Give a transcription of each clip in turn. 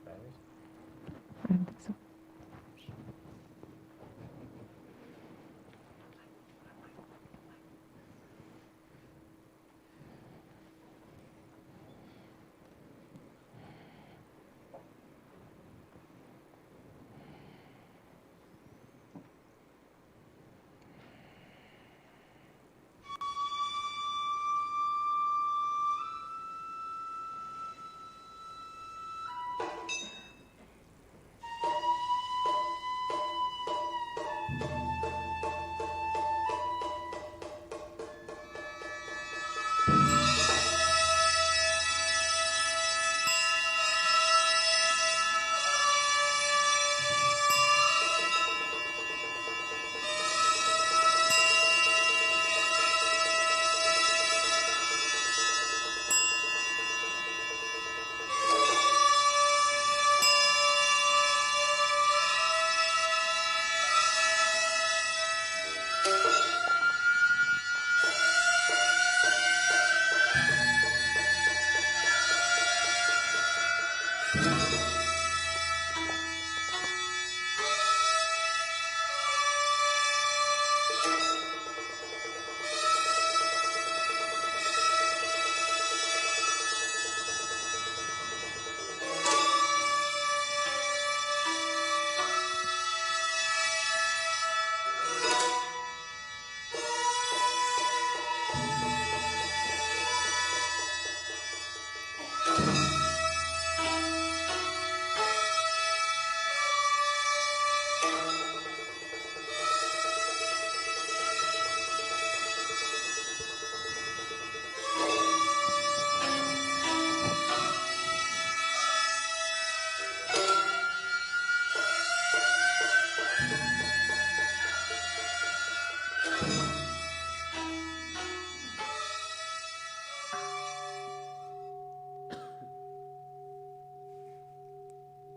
I don't think so.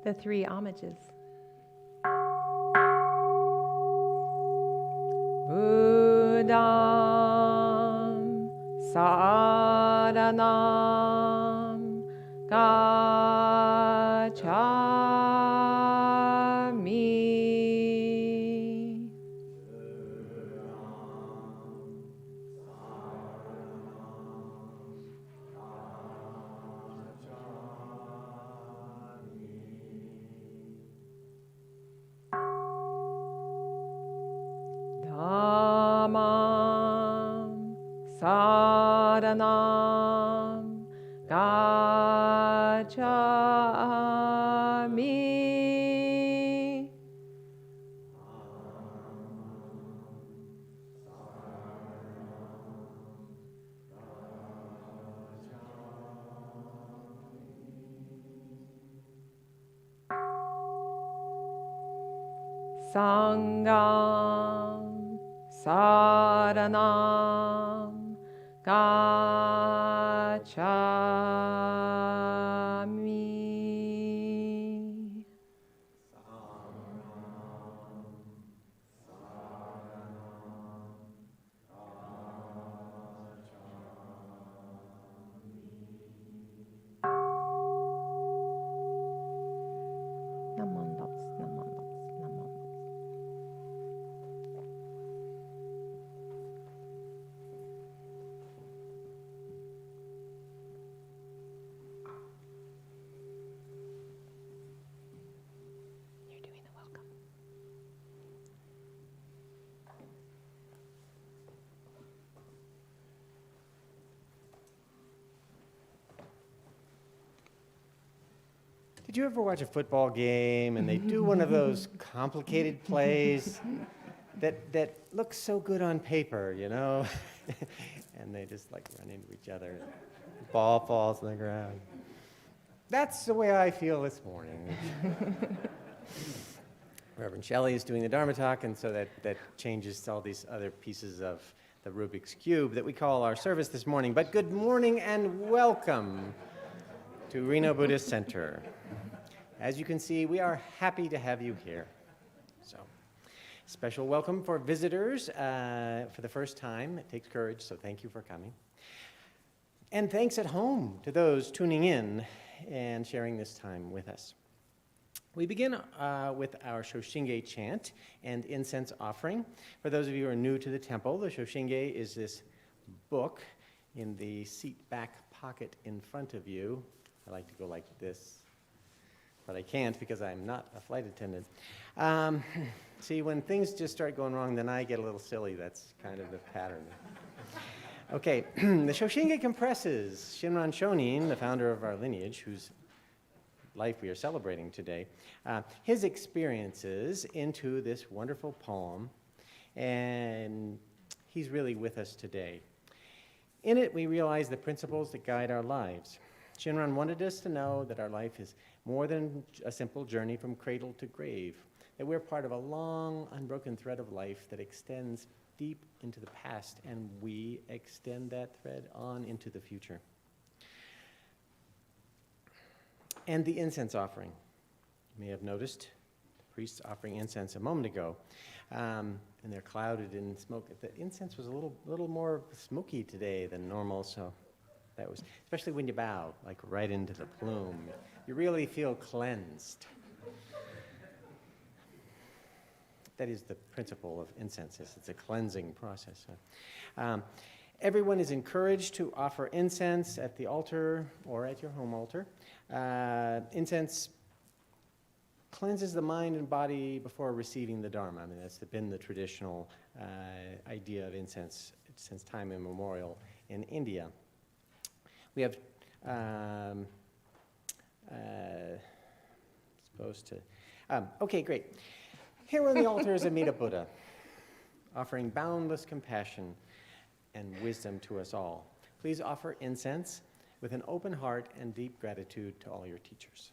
The three homages. Buddham saranam gacchami. Dhammam saranam gacchami. Sangham saranam gacchami. Namandaps, namandaps, namandaps. You're doing the welcome. Did you ever watch a football game and they do one of those complicated plays that looks so good on paper, you know? And they just like run into each other. The ball falls on the ground. That's the way I feel this morning. Reverend Shelley is doing the Dharma talk, and so that changes all these other pieces of the Rubik's Cube that we call our service this morning. But good morning and welcome to Reno Buddhist Center. As you can see, we are happy to have you here. So, special welcome for visitors for the first time. It takes courage, so thank you for coming. And thanks at home to those tuning in and sharing this time with us. We begin with our Shoshinge chant and incense offering. For those of you who are new to the temple, the Shoshinge is this book in the seat back pocket in front of you. I like to go like this, but I can't because I'm not a flight attendant. See, when things just start going wrong, then I get a little silly. That's kind of the pattern. Okay, the Shoshinge compresses Shinran Shonin, the founder of our lineage, whose life we are celebrating today, his experiences into this wonderful poem, and he's really with us today. In it, we realize the principles that guide our lives. Shinran wanted us to know that our life is more than a simple journey from cradle to grave, that we're part of a long, unbroken thread of life that extends deep into the past, and we extend that thread on into the future. And the incense offering. You may have noticed the priests offering incense a moment ago, and they're clouded in smoke. The incense was a little more smoky today than normal, so that was, especially when you bow, like right into the plume. You really feel cleansed. That is the principle of incense. It's a cleansing process. Everyone is encouraged to offer incense at the altar or at your home altar. Incense cleanses the mind and body before receiving the Dharma. I mean, that's been the traditional idea of incense since time immemorial in India. We have okay, great. Here on the altar is Amida Buddha, offering boundless compassion and wisdom to us all. Please offer incense with an open heart and deep gratitude to all your teachers.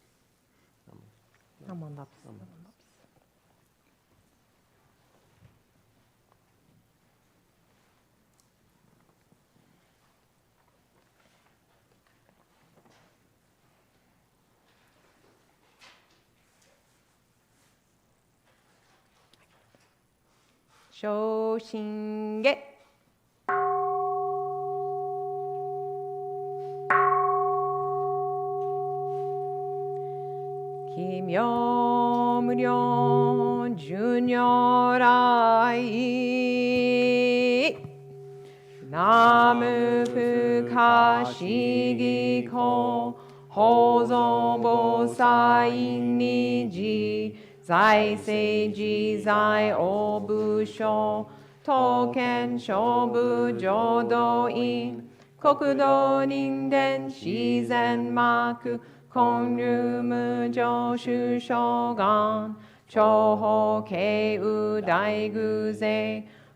Shoshinge. 김여무련 준열아이 나무부가시기코 호소보사인니지 자이세지자이 오부쇼 토켄쇼부조도인 코쿠도닝된 시젠마쿠 공류무조슈쇼간 조호케우다이구세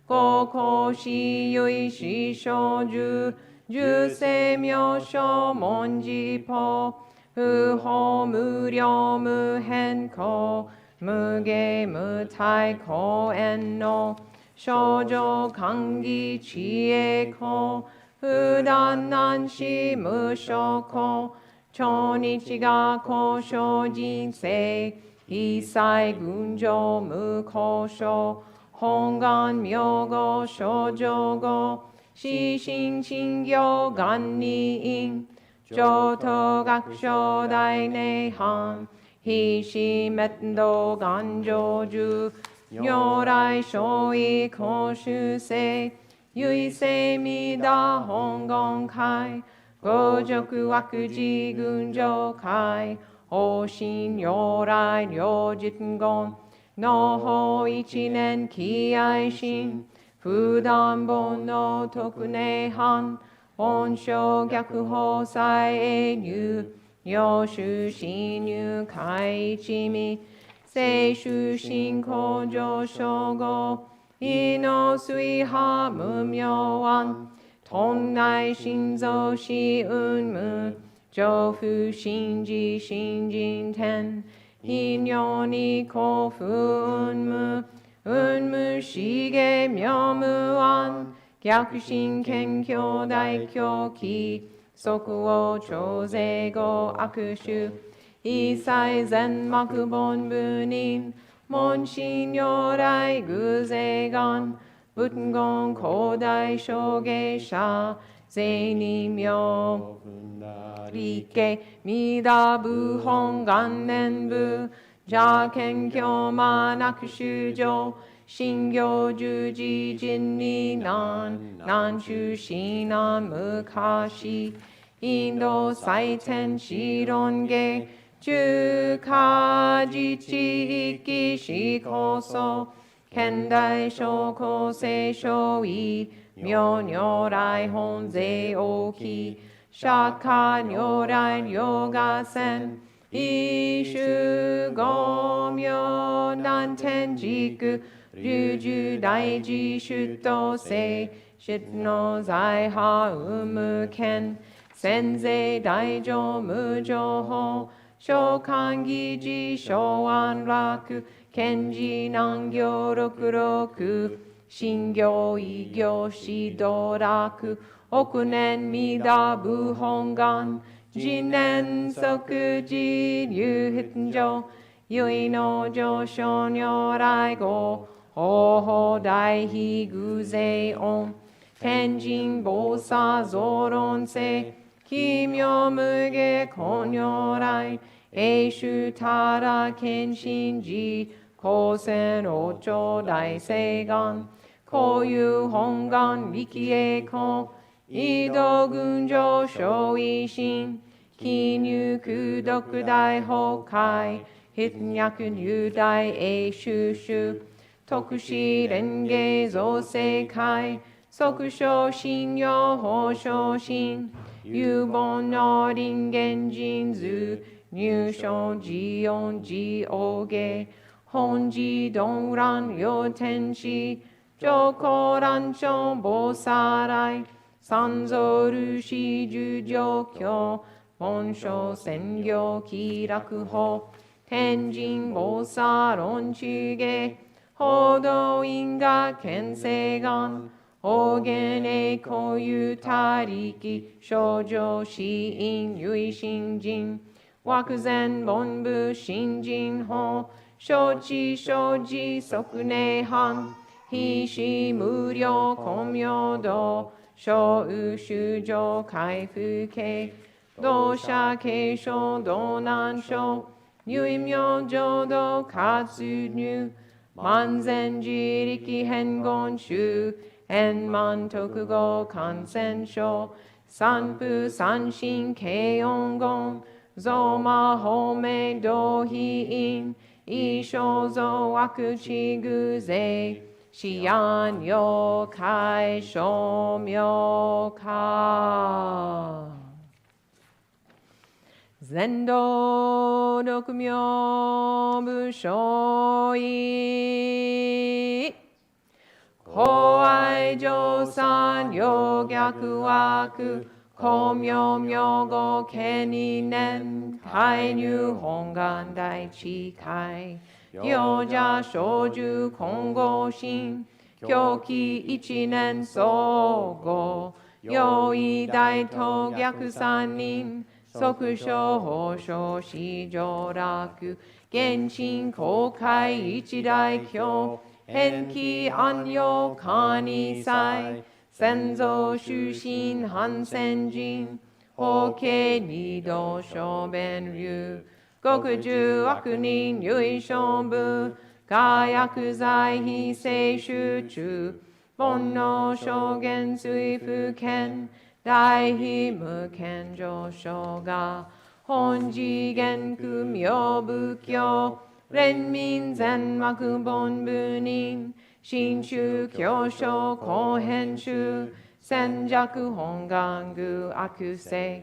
고코시유이시쇼주 주세묘쇼몬지포 후호무려무헨코 무게무타이코엔노 쇼조강기치에코 후단난시무쇼코 초니치가코 쇼진세 이사이군조무코쇼 홍간묘고 쇼조고 시싱신교간니잉 조토각쇼다이네한 히시멧도간조주 뇨라이쇼이 코슈세 유이세미다 홍공카이 고조쿠와쿠지군조카이 오신요라이 료짓곤 노호이치넨 기아이신 부담본노 토쿠네한 온쇼격후호사에뉴 요슈신유 카이치미 세슈신코조쇼고 이노수이하 무묘한 톤나이신조시운무 조후신지신진텐 인연이 코fun무 운무시게 묘무한 격신kenkyōdaikyoki sokuo chōseigo akushu isai zenmaku bonbunin monshin yorai guzegan butengon kodai shogesha zeimyo rike midabu hongan nenbu 邪見教満悪衆上信行十字人に南中至南昔インド最天使論下中華自治域史こそ現代諸公聖書意妙如来本税大き釈迦如来両河線一種五妙南天竺龍樹大寺出頭聖出の財派有無権先世大乗無情法召喚議事小安楽賢治南行六六信行異行指導楽億年弥陀部本願次年即時流筆上唯の上昇如来語法法大悲偶税音天神菩薩増論世奇妙無下根如来永寿たら謙信寺高専王朝大聖願こ有本願力栄光移動群上小維新記入功徳大法会筆脈入大永寿主特使蓮華造世会即小信用法小信有本の人間人図入所自音自王下本自動乱両天使上皇乱上菩薩来三蔵如是十上教本書専業気楽法天神菩薩論中下報道因果見世願法言栄光有他力少女死因唯心人惑前本部新人法承知承知即涅槃非死無量光明道小有修上回復系同社継承道難所唯名浄土活入万全自力変言宗円満特語感染症三風三神慶音言増魔法明道非因一生増悪地偶税思案妖怪小妙化全道六妙部所意公愛上三両逆枠公明明語権二年介入本願大智慧行者小樹金剛心狂気一年総合用意大東逆三人即小法小四上楽現心公開一大教偏気安養可二祭先祖出身反先人法系二道小弁流極重悪人唯勝部化薬剤非正集中煩悩証言随不見大非無見上昇が本次元苦妙仏教連民全幕本部人新宗教書後編集戦弱本願具悪性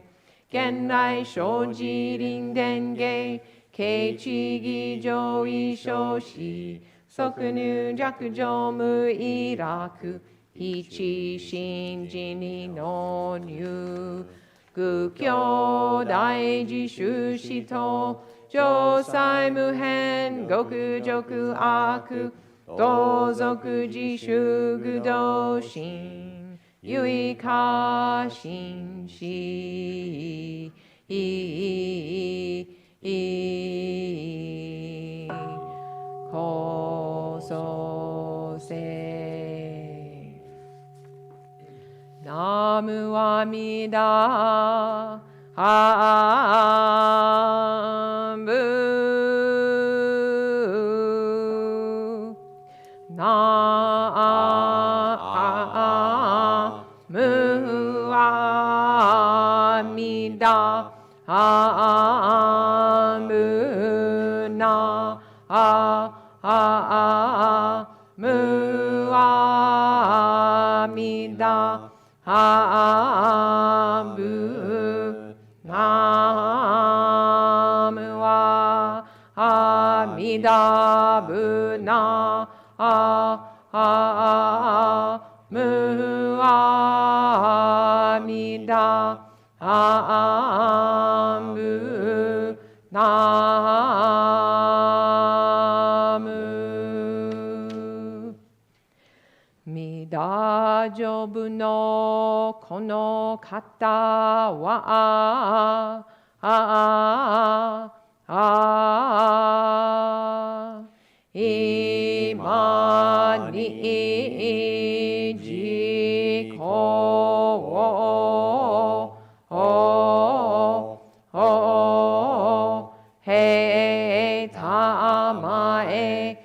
現来生じ臨伝芸慶地義上位小子即入弱上無意楽一心人に納入具教大自主使徒上才無変極辱悪同族自主具道心唯過心し高祖聖ナムアミダハンブむあみだぶなむはあみだぶなむあみだぶなむみだじょぶのこの方は今に自己をへたまえ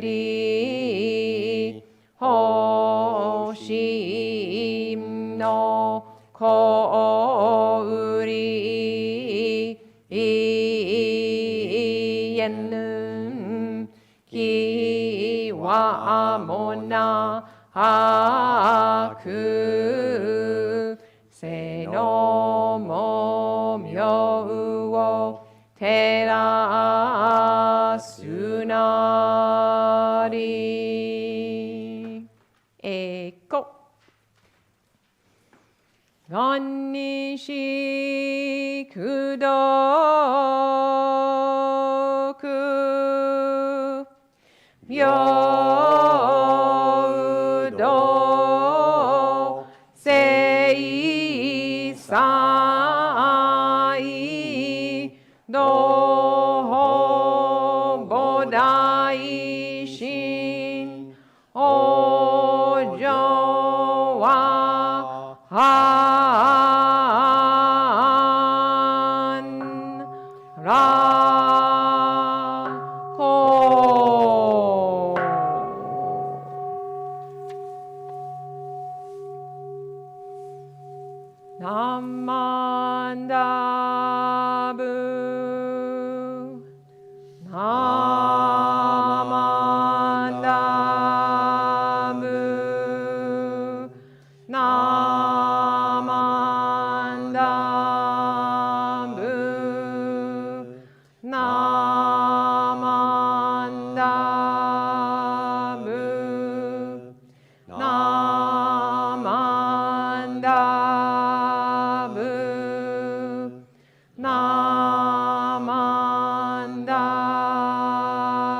りほしんのこうりえぬきわもなくせのもみょうを照らすなりがんにしくどく平等聖祭ど菩提心お嬢はらこナマンダブナマンダブナマンダブナマンダブナマンダブナマンダ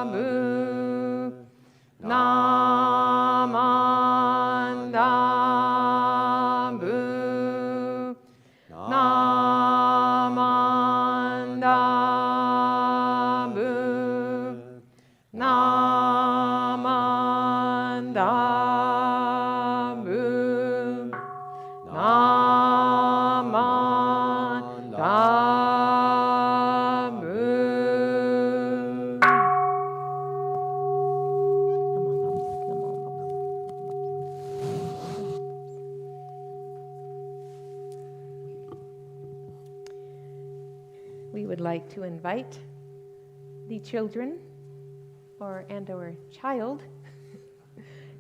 ブナマンダブナマンダブナマンダブナマンダブWe would like to invite the children or child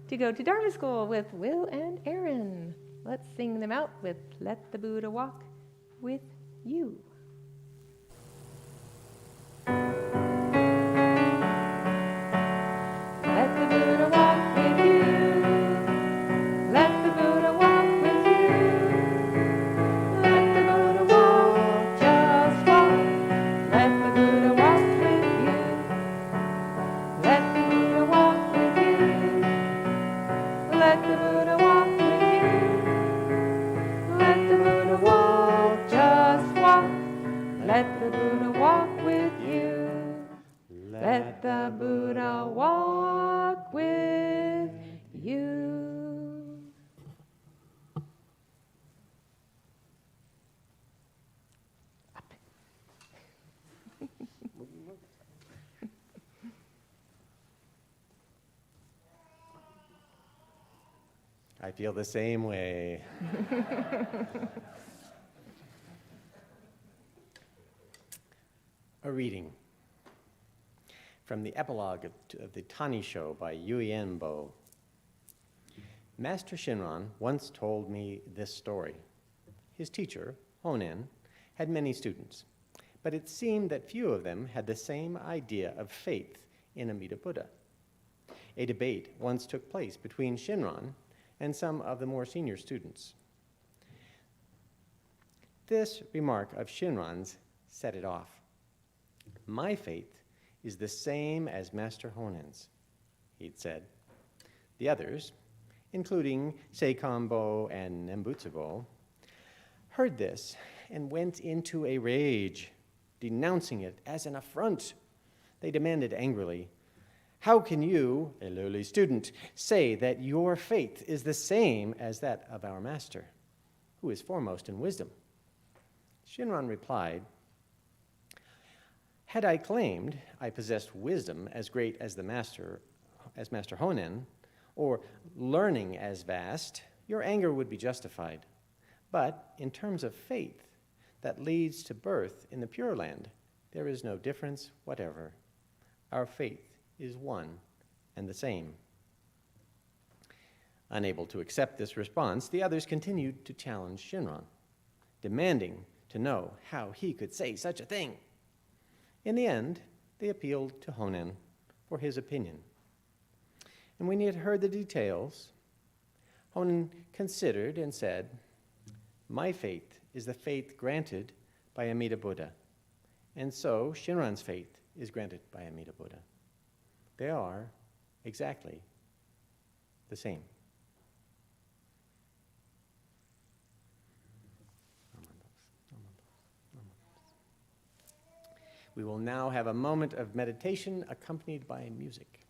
to go to Dharma school with Will and Aaron. Let's sing them out with Let the Buddha Walk with You. Let the Buddha walk with you. Let the Buddha walk with you. Let the Buddha walk, just walk. Let the Buddha walk with you. Let the Buddha walk with you. Let the Buddha walk with you. Let the Buddha walk, just walk. Let the Buddha walk with you. Let the Buddha walk with you. I feel the same way. A reading from the epilogue of the Tani Show by Yuyenbo. Master Shinran once told me this story. His teacher, Honen, had many students, but it seemed that few of them had the same idea of faith in Amida Buddha. A debate once took place between Shinran and some of the more senior students. This remark of Shinran's set it off. My faith is the same as Master Honen's, he'd said. The others, including Seikambo and Nembutsubo, heard this and went into a rage, denouncing it as an affront. They demanded angrily, "How can you, a lowly student, say that your faith is the same as that of our master, who is foremost in wisdom?" Shinran replied, "Had I claimed I possessed wisdom as great as Master Honen, or learning as vast, your anger would be justified. But in terms of faith that leads to birth in the Pure Land, there is no difference whatever. Our faith is one and the same." Unable to accept this response, the others continued to challenge Shinran, demanding to know how he could say such a thing. In the end, they appealed to Honen for his opinion. And when he had heard the details, Honen considered and said, "My faith is the faith granted by Amida Buddha, and so Shinran's faith is granted by Amida Buddha. They are exactly the same." We will now have a moment of meditation accompanied by music.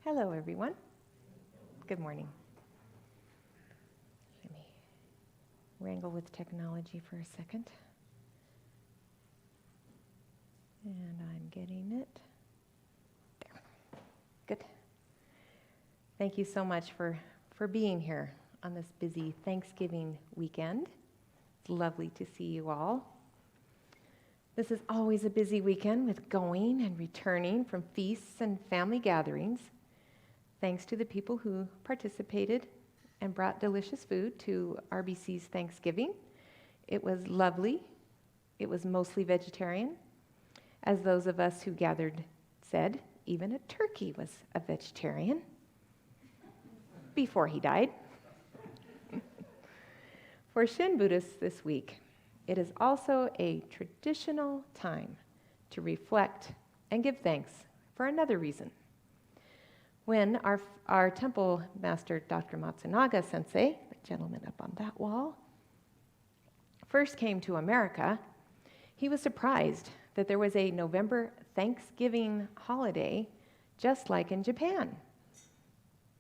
Hello, everyone. Good morning. Let me wrangle with technology for a second. And I'm getting it. There. Good. Thank you so much for being here on this busy Thanksgiving weekend. It's lovely to see you all. This is always a busy weekend with going and returning from feasts and family gatherings. Thanks to the people who participated and brought delicious food to RBC's Thanksgiving. It was lovely. It was mostly vegetarian. As those of us who gathered said, even a turkey was a vegetarian before he died. For Shin Buddhists this week, it is also a traditional time to reflect and give thanks for another reason. When our temple master, Dr. Matsunaga Sensei, the gentleman up on that wall, first came to America, he was surprised that there was a November Thanksgiving holiday just like in Japan.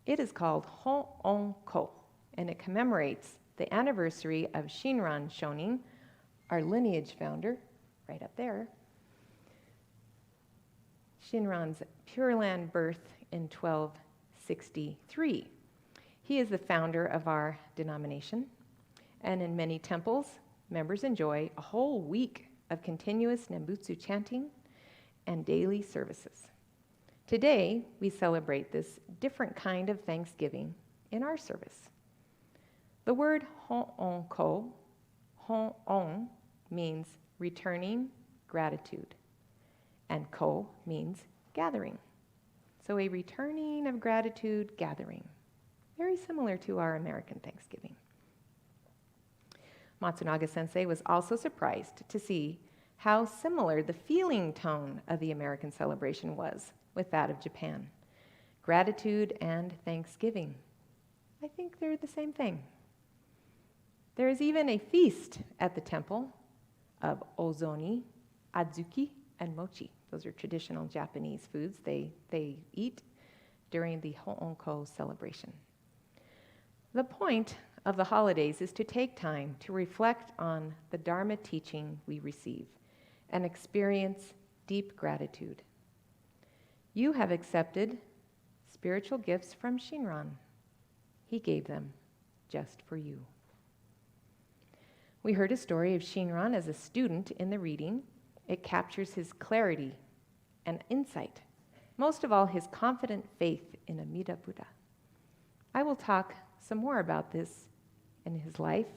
It is called Ho-on-ko, and it commemorates the anniversary of Shinran Shonin, our lineage founder, right up there, Shinran's Pure Land birth in 1263. He is the founder of our denomination, and in many temples, members enjoy a whole week of continuous Nembutsu chanting and daily services. Today, we celebrate this different kind of Thanksgiving in our service. The word Ho-on-ko, Ho-on, means returning gratitude, and ko means gathering. So a returning of gratitude gathering, very similar to our American Thanksgiving. Matsunaga Sensei was also surprised to see how similar the feeling tone of the American celebration was with that of Japan. Gratitude and thanksgiving. I think they're the same thing. There is even a feast at the temple of ozoni, adzuki, and mochi. Those are traditional Japanese foods they eat during the Ho-on-ko celebration. The point of the holidays is to take time to reflect on the Dharma teaching we receive and experience deep gratitude. You have accepted spiritual gifts from Shinran. He gave them just for you. We heard a story of Shinran as a student in the reading. It captures his clarity and insight, most of all his confident faith in Amida Buddha. I will talk some more about this in his life,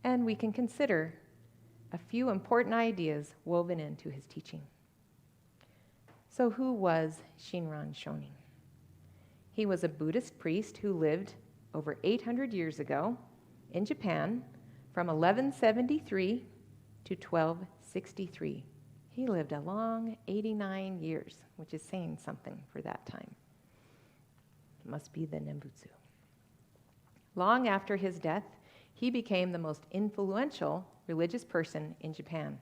and we can consider a few important ideas woven into his teaching. So who was Shinran Shonin? He was a Buddhist priest who lived over 800 years ago in Japan from 1173 to 1263. He lived a long 89 years, which is saying something for that time. It must be the Nembutsu. Long after his death, he became the most influential religious person in Japan.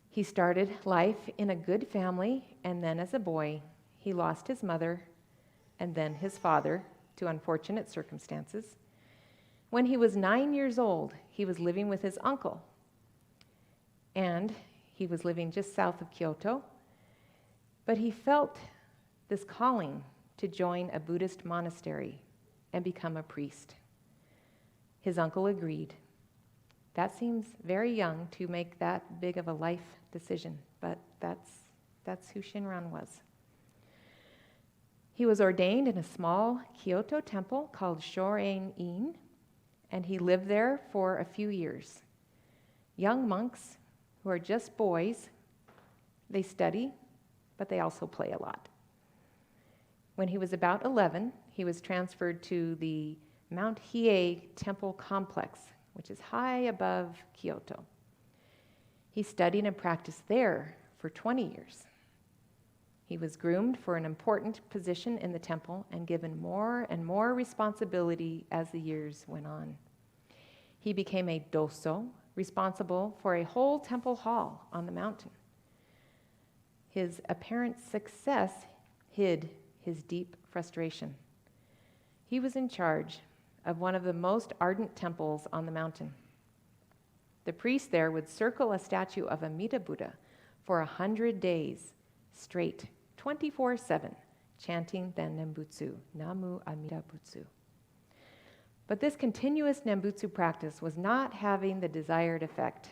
He started life in a good family, and then as a boy, he lost his mother and then his father to unfortunate circumstances. When he was 9 years old, he was living with his uncle, and he was living just south of Kyoto, but he felt this calling to join a Buddhist monastery and become a priest. His uncle agreed. That seems very young to make that big of a life decision, but that's who Shinran was. He was ordained in a small Kyoto temple called Shorein-in, and he lived there for a few years. Young monks who are just boys, they study, but they also play a lot. When he was about 11, he was transferred to the Mount Hiei temple complex, which is high above Kyoto. He studied and practiced there for 20 years. He was groomed for an important position in the temple and given more and more responsibility as the years went on. He became a doso, responsible for a whole temple hall on the mountain. His apparent success hid his deep frustration. He was in charge of one of the most ardent temples on the mountain. The priest there would circle a statue of Amida Buddha for 100 days straight, 24/7, chanting the Nembutsu, Namu Amida Butsu. But this continuous Nembutsu practice was not having the desired effect.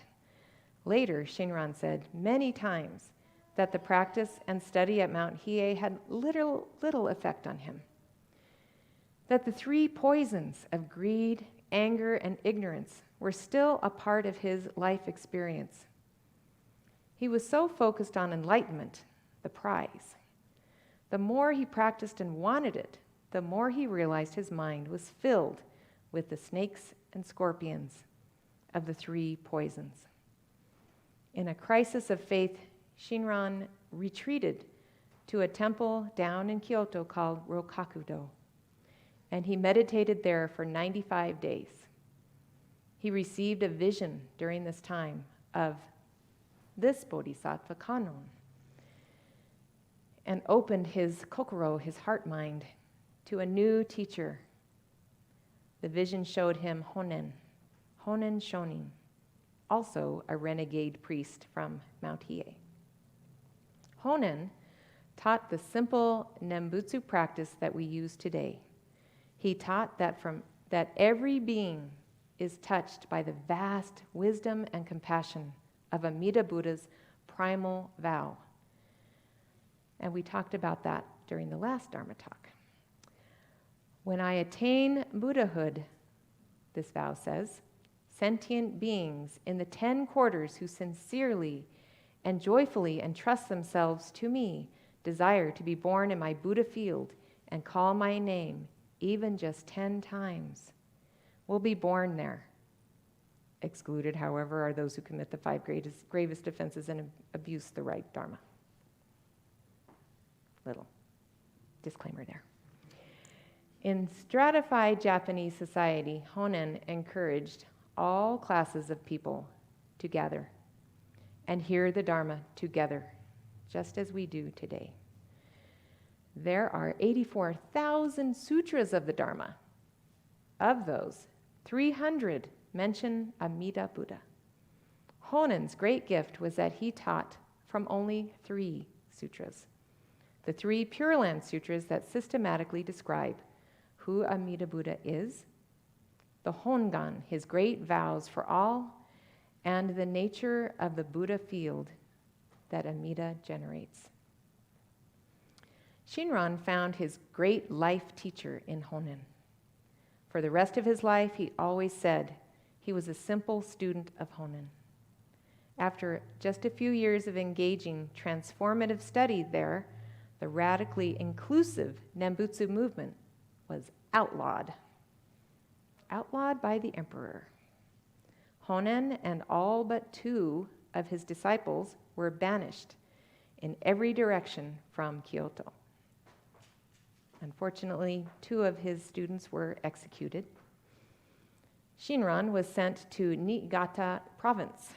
Later, Shinran said many times that the practice and study at Mount Hiei had little effect on him. That the three poisons of greed, anger, and ignorance were still a part of his life experience. He was so focused on enlightenment, the prize. The more he practiced and wanted it, the more he realized his mind was filled with the snakes and scorpions of the three poisons. In a crisis of faith, Shinran retreated to a temple down in Kyoto called Rokakudo, and he meditated there for 95 days. He received a vision during this time of this Bodhisattva Kannon and opened his kokoro, his heart-mind, to a new teacher. The vision showed him Honen Shonin, also a renegade priest from Mount Hiei. Honen taught the simple Nembutsu practice that we use today. He taught that every being is touched by the vast wisdom and compassion of Amida Buddha's primal vow. And we talked about that during the last Dharma talk. When I attain Buddhahood, this vow says, sentient beings in the 10 quarters who sincerely and joyfully entrust themselves to me desire to be born in my Buddha field and call my name even just 10 times, will be born there. Excluded, however, are those who commit the 5 gravest offenses and abuse the right Dharma. Little disclaimer there. In stratified Japanese society, Honen encouraged all classes of people to gather and hear the Dharma together, just as we do today. There are 84,000 sutras of the Dharma. Of those, 300 mention Amida Buddha. Honen's great gift was that he taught from only 3 sutras. The 3 Pure Land sutras that systematically describe who Amida Buddha is, the Hongan, his great vows for all, and the nature of the Buddha field that Amida generates. Shinran found his great life teacher in Honen. For the rest of his life, he always said he was a simple student of Honen. After just a few years of engaging transformative study there, the radically inclusive Nembutsu movement was outlawed by the emperor. Honen and all but 2 of his disciples were banished in every direction from Kyoto. Unfortunately, 2 of his students were executed. Shinran was sent to Niigata province,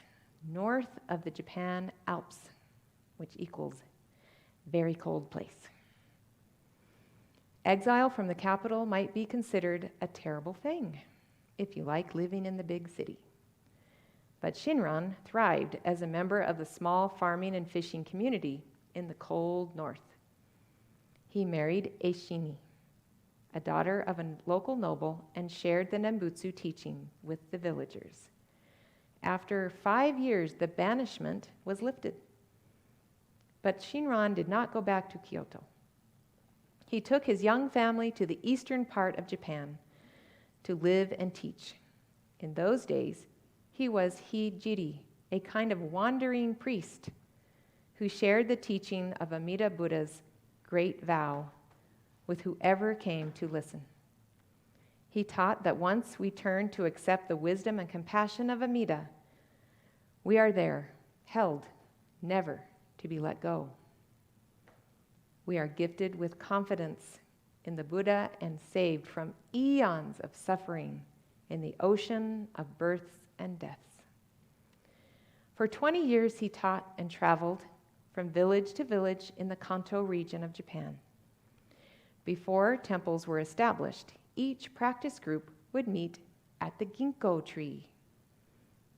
north of the Japan Alps, which equals very cold place. Exile from the capital might be considered a terrible thing if you like living in the big city. But Shinran thrived as a member of the small farming and fishing community in the cold north. He married Eishini, a daughter of a local noble, and shared the Nembutsu teaching with the villagers. After 5 years, the banishment was lifted. But Shinran did not go back to Kyoto. He took his young family to the eastern part of Japan to live and teach. In those days, he was hijiri, a kind of wandering priest who shared the teaching of Amida Buddha's great vow with whoever came to listen. He taught that once we turn to accept the wisdom and compassion of Amida, we are there, held, never to be let go. We are gifted with confidence in the Buddha and saved from eons of suffering in the ocean of births and deaths. For 20 years, he taught and traveled from village to village in the Kanto region of Japan. Before temples were established, each practice group would meet at the ginkgo tree.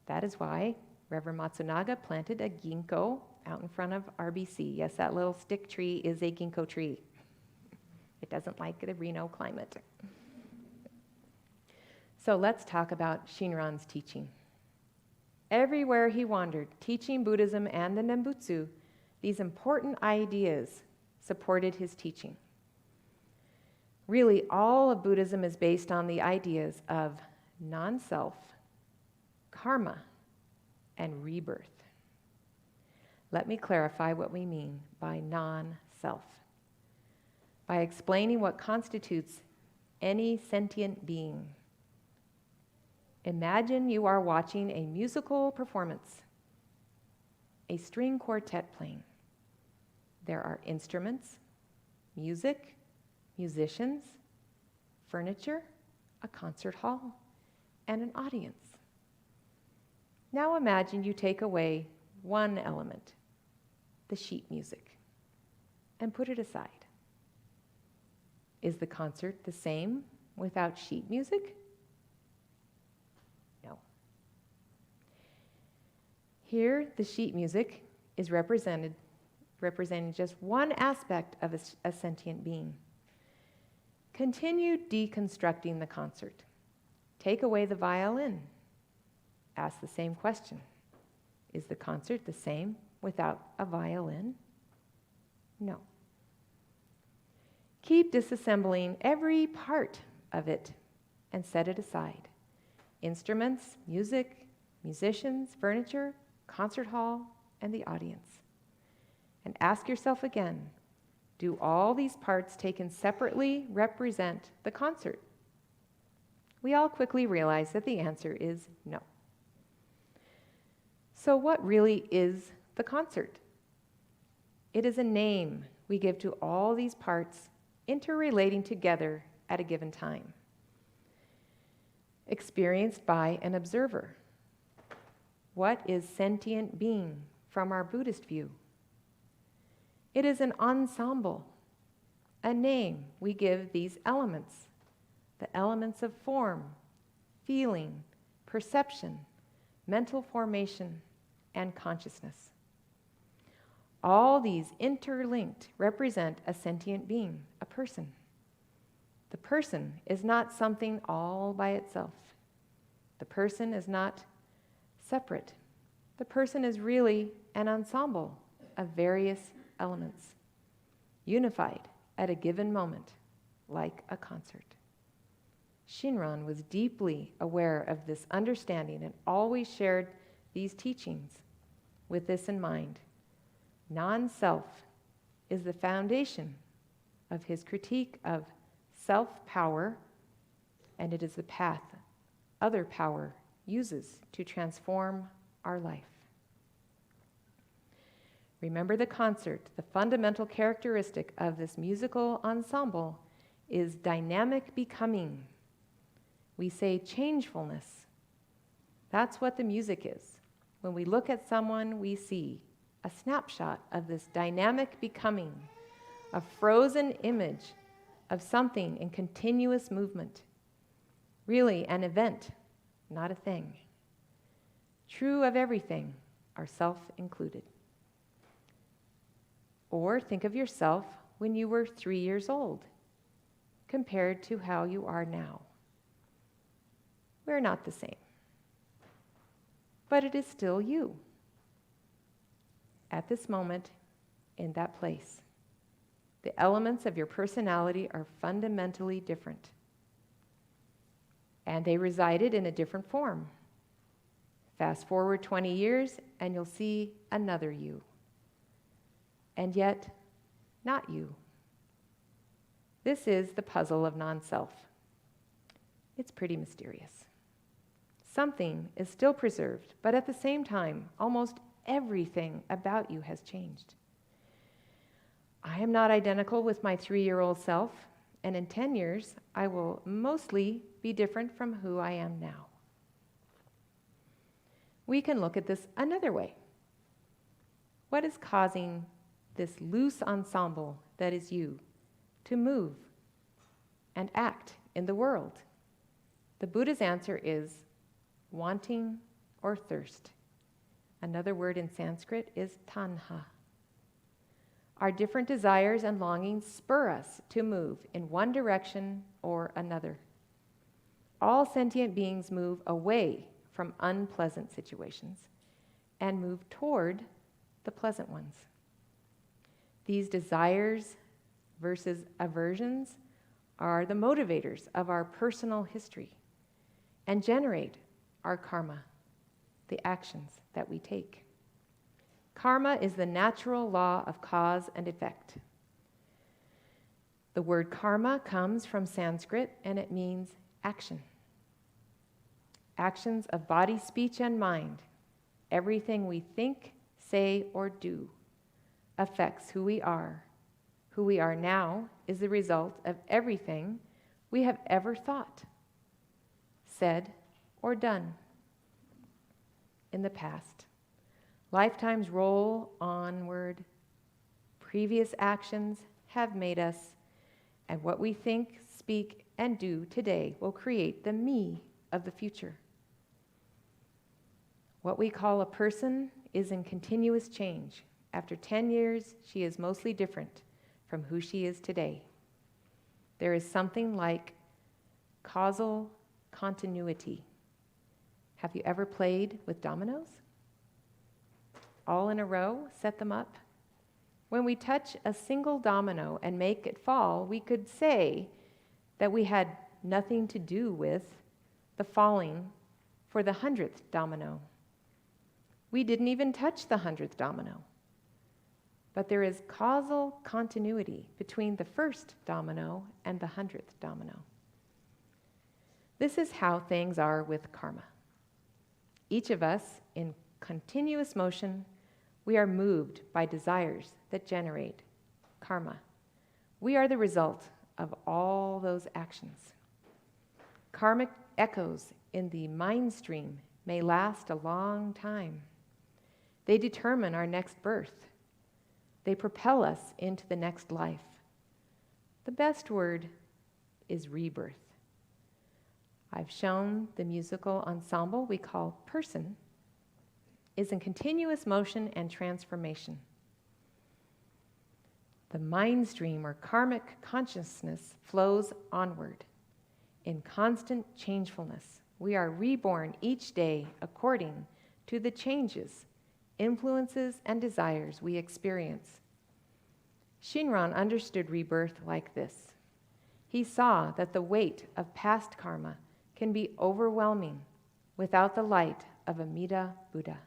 That is why Reverend Matsunaga planted a ginkgo out in front of RBC. Yes, that little stick tree is a ginkgo tree. It doesn't like the Reno climate. So let's talk about Shinran's teaching. Everywhere he wandered, teaching Buddhism and the Nembutsu, these important ideas supported his teaching. Really, all of Buddhism is based on the ideas of non-self, karma, and rebirth. Let me clarify what we mean by non-self. By explaining what constitutes any sentient being. Imagine you are watching a musical performance, a string quartet playing. There are instruments, music, musicians, furniture, a concert hall, and an audience. Now imagine you take away one element, the sheet music, and put it aside. Is the concert the same without sheet music? No. Here, the sheet music is representing just one aspect of a sentient being. Continue deconstructing the concert. Take away the violin. Ask the same question. Is the concert the same without a violin? No. Keep disassembling every part of it and set it aside. Instruments, music, musicians, furniture, concert hall, and the audience. And ask yourself again, do all these parts taken separately represent the concert? We all quickly realize that the answer is no. So what really is the concert? It is a name we give to all these parts interrelating together at a given time, experienced by an observer. What is sentient being from our Buddhist view? It is an ensemble, a name we give these elements, the elements of form, feeling, perception, mental formation, and consciousness. All these interlinked represent a sentient being, a person. The person is not something all by itself. The person is not separate. The person is really an ensemble of various elements, unified at a given moment, like a concert. Shinran was deeply aware of this understanding and always shared these teachings with this in mind. Non-self is the foundation of his critique of self-power, and it is the path other power uses to transform our life. Remember the concert, the fundamental characteristic of this musical ensemble is dynamic becoming. We say changefulness. That's what the music is. When we look at someone, we see a snapshot of this dynamic becoming, a frozen image of something in continuous movement. Really an event, not a thing. True of everything, ourself included. Or think of yourself when you were 3 years old, compared to how you are now. We're not the same. But it is still you. At this moment, in that place, the elements of your personality are fundamentally different. And they resided in a different form. Fast forward 20 years, and you'll see another you. And yet, not you. This is the puzzle of non-self. It's pretty mysterious. Something is still preserved, but at the same time, almost everything about you has changed. I am not identical with my 3-year-old self, and in 10 years, I will mostly be different from who I am now. We can look at this another way. What is causing this loose ensemble that is you to move and act in the world? The Buddha's answer is wanting or thirst. Another word in Sanskrit is tanha. Our different desires and longings spur us to move in one direction or another. All sentient beings move away from unpleasant situations and move toward the pleasant ones. These desires versus aversions are the motivators of our personal history and generate our karma, the actions that we take. Karma is the natural law of cause and effect. The word karma comes from Sanskrit and it means action. Actions of body, speech, and mind. Everything we think, say, or do affects who we are. Who we are now is the result of everything we have ever thought, said, or done in the past. Lifetimes roll onward. Previous actions have made us, and what we think, speak, and do today will create the me of the future. What we call a person is in continuous change. After 10 years, she is mostly different from who she is today. There is something like causal continuity. Have you ever played with dominoes? All in a row, set them up. When we touch a single domino and make it fall, we could say that we had nothing to do with the falling for the 100th domino. We didn't even touch the 100th domino. But there is causal continuity between the first domino and the 100th domino. This is how things are with karma. Each of us, in continuous motion, we are moved by desires that generate karma. We are the result of all those actions. Karmic echoes in the mind stream may last a long time. They determine our next birth. They propel us into the next life. The best word is rebirth. I've shown the musical ensemble we call person is in continuous motion and transformation. The mind stream or karmic consciousness flows onward. In constant changefulness, we are reborn each day according to the changes, influences, and desires we experience. Shinran understood rebirth like this. He saw that the weight of past karma can be overwhelming without the light of Amida Buddha.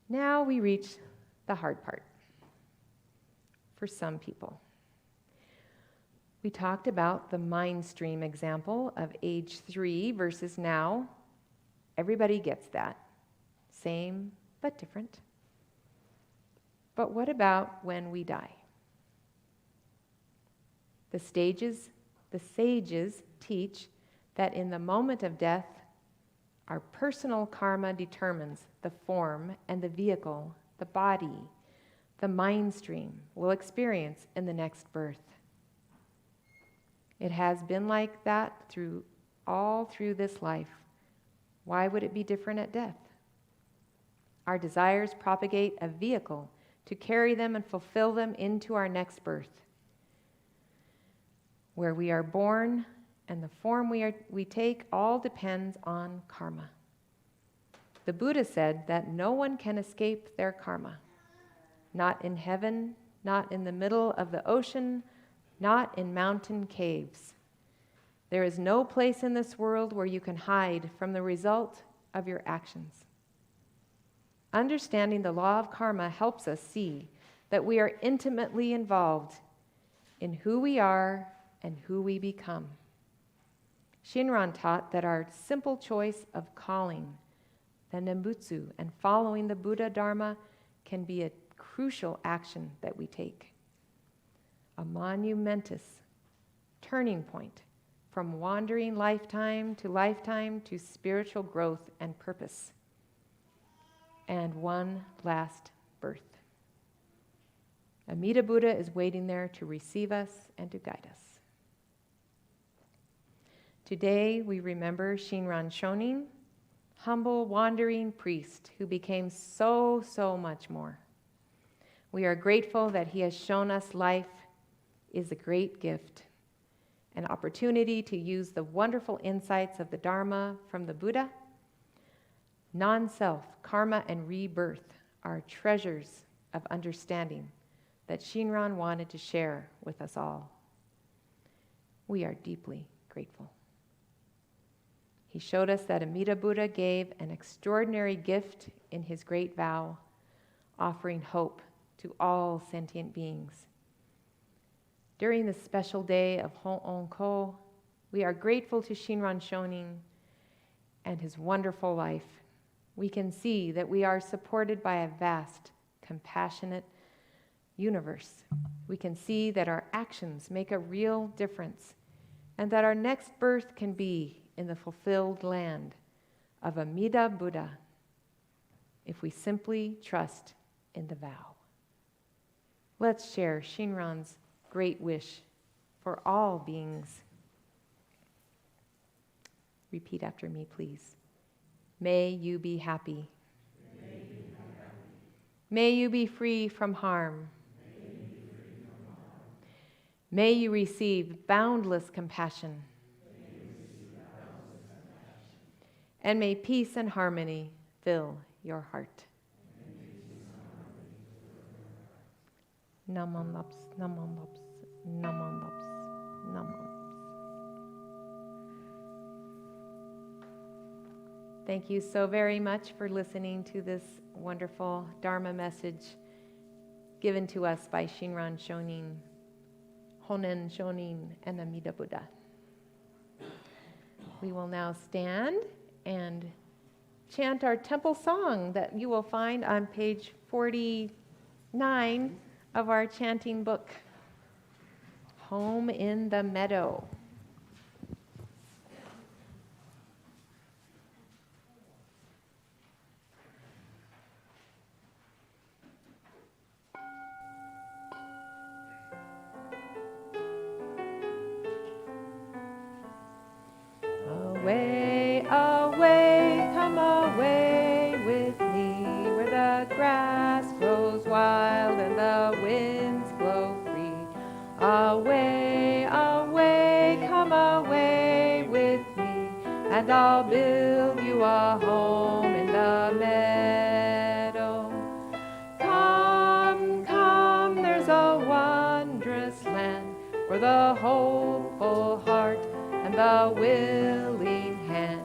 Now we reach the hard part for some people. We talked about the mind stream example of age 3 versus now. Everybody gets that. Same but different. But what about when we die? The sages teach that in the moment of death, our personal karma determines the form and the vehicle, the body, the mind stream we'll experience in the next birth. It has been like that all through this life. Why would it be different at death? Our desires propagate a vehicle to carry them and fulfill them into our next birth. Where we are born and the form we take all depends on karma. The Buddha said that no one can escape their karma. Not in heaven, not in the middle of the ocean, not in mountain caves. There is no place in this world where you can hide from the result of your actions. Understanding the law of karma helps us see that we are intimately involved in who we are and who we become. Shinran taught that our simple choice of calling, the Nembutsu, and following the Buddha Dharma can be a crucial action that we take. A monumentous turning point from wandering lifetime to spiritual growth and purpose. And one last birth. Amida Buddha is waiting there to receive us and to guide us. Today we remember Shinran Shonin, humble wandering priest who became so much more. We are grateful that he has shown us life is a great gift, an opportunity to use the wonderful insights of the Dharma from the Buddha. Non-self, karma, and rebirth are treasures of understanding that Shinran wanted to share with us all. We are deeply grateful. He showed us that Amida Buddha gave an extraordinary gift in his great vow, offering hope to all sentient beings. During the special day of Ho'on-ko, we are grateful to Shinran Shonin and his wonderful life. We can see that we are supported by a vast, compassionate universe. We can see that our actions make a real difference and that our next birth can be in the fulfilled land of Amida Buddha if we simply trust in the vow. Let's share Shinran's great wish for all beings. Repeat after me, please. May you be happy. May you be free from harm. May you receive boundless compassion. And may peace and harmony fill your heart. Naman laps, naman laps, naman laps, naman laps. Thank you so very much for listening to this wonderful Dharma message given to us by Shinran Shonin, Honen Shonin, and Amida Buddha. We will now stand and chant our temple song that you will find on page 49 of our chanting book, Home in the Meadow. Away, away, come away with me, where the grass grows wild and the winds blow free. Away, away, come away with me, and I'll build you a home in the meadow. Come, come, there's a wondrous land for the hopeful heart and the willing hand.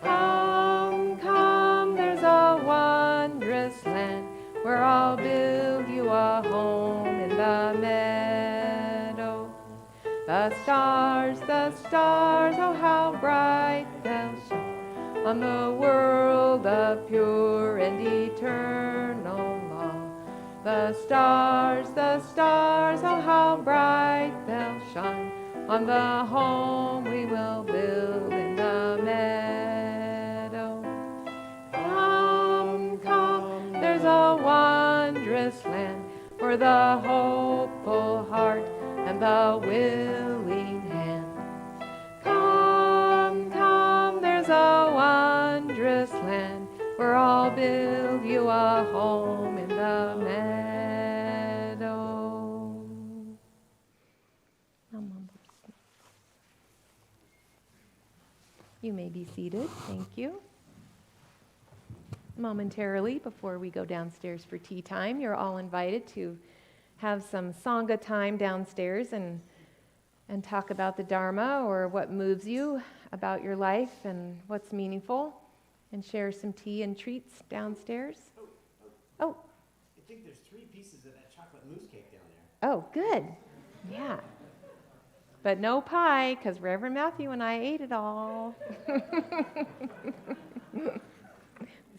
Come, come, there's a wondrous land where I'll build you a home in the meadow. The stars, oh how bright they'll shine on the world of pure and eternal law. The stars, oh how bright they'll shine on the home we will build in the meadow. Come, come, there's a wondrous land for the hopeful heart and the willing hand. Come, come, there's a wondrous land where I'll build you a home in the meadow. You may be seated. Thank you. Momentarily, before we go downstairs for tea time, you're all invited to have some Sangha time downstairs and talk about the Dharma or what moves you about your life and what's meaningful, and share some tea and treats downstairs. Oh. I think there's 3 pieces of that chocolate mousse cake down there. Oh, good. Yeah. But no pie, because Reverend Matthew and I ate it all. It's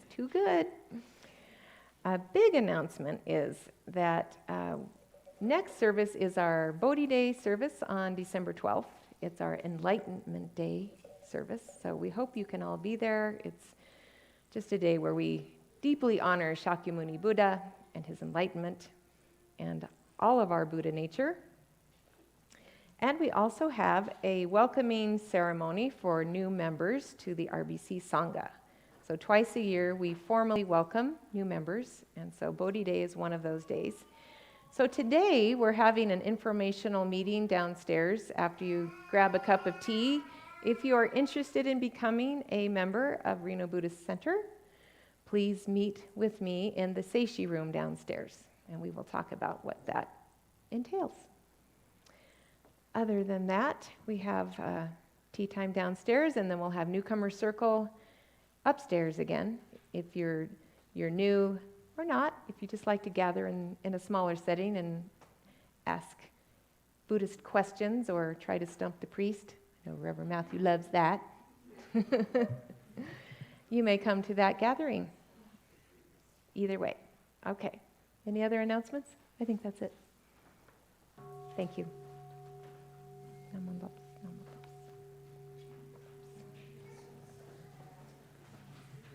too good. A big announcement is that next service is our Bodhi Day service on December 12th. It's our Enlightenment Day service, so we hope you can all be there. It's just a day where we deeply honor Shakyamuni Buddha and his enlightenment and all of our Buddha nature. And we also have a welcoming ceremony for new members to the RBC Sangha. So twice a year, we formally welcome new members, and so Bodhi Day is one of those days. So today, we're having an informational meeting downstairs after you grab a cup of tea. If you are interested in becoming a member of Reno Buddhist Center, please meet with me in the Seishi room downstairs, and we will talk about what that entails. Other than that, we have tea time downstairs, and then we'll have newcomer circle upstairs again. If you're new or not, if you just like to gather in a smaller setting and ask Buddhist questions or try to stump the priest, I know Reverend Matthew loves that. You may come to that gathering. Either way. Okay. Any other announcements? I think that's it. Thank you. Namo Buddhaya.